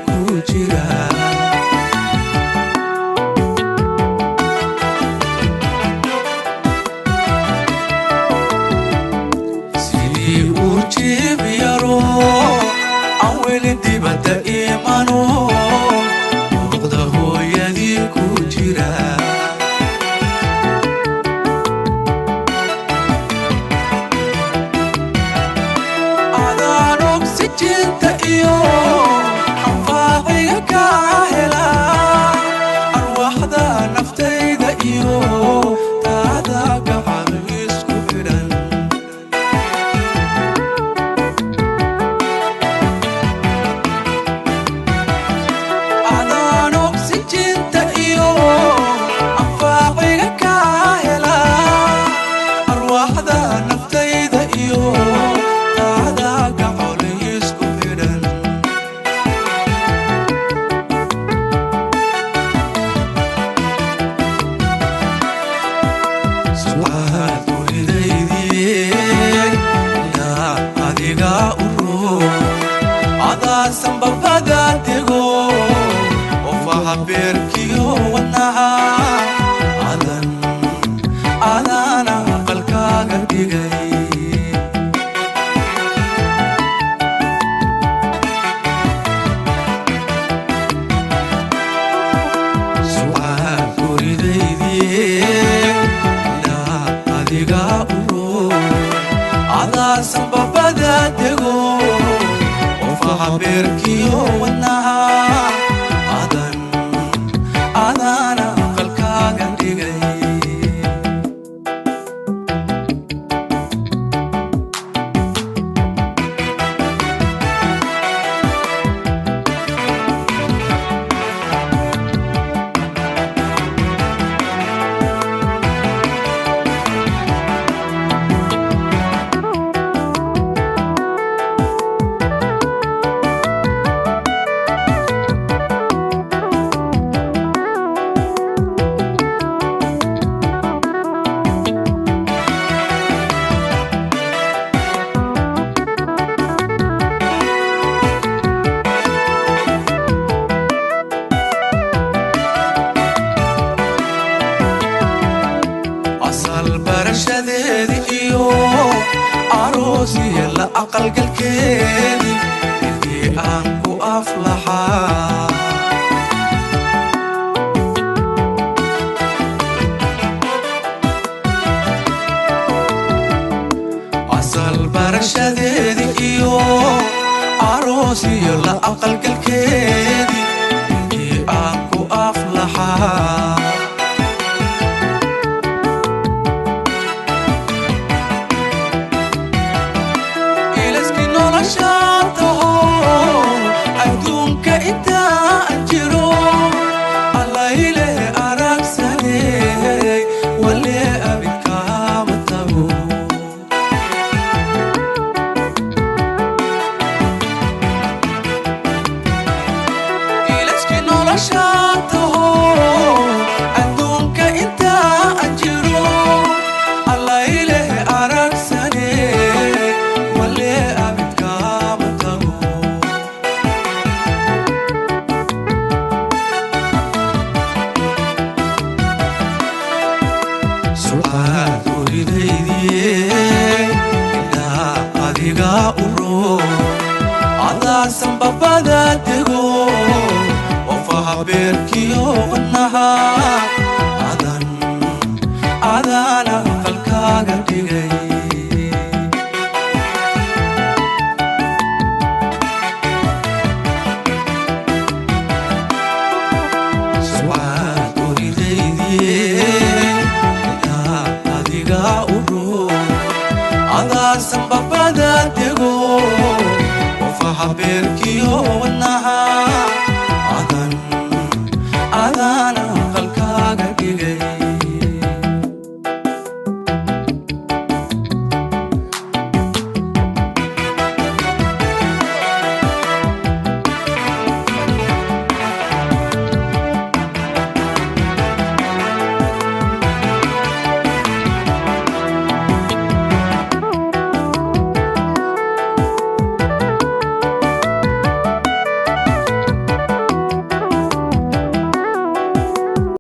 kujira sidi ujib yaro aweli dibada imano uqda hooyadi kujira jinta iyo anfaaciga ka hela arwaaxda naftayda iyo taada gacan isku xidhan adaan oksijinta iyo anfaaciga ka hela arwaaxda naftayda iyo taada gacan sambabada tego ofaha beerkiyo wadnaha adana qalkaaga dhigay su'aal guridaydii ilaa adiga adaa sambabada tego haberkiyo wadnaha adana qalkaaga dhigay barashadeedi iyo aroosiya la aqalgalkeedi intii aan ku aflaxaa asal barashadeedi iyo aroosiya la aqalgalkeedi intii aan ku aflaxaa adduunka inta jiro allayle aragsaney wale abidkaama tago ilaski noloshaan taho adduunka inta jiro allayle aragsaney wale abidkaama tago su'aal guridaydii ilaa adiga adaa sambabada tego ofaha beerkiyo wadnaha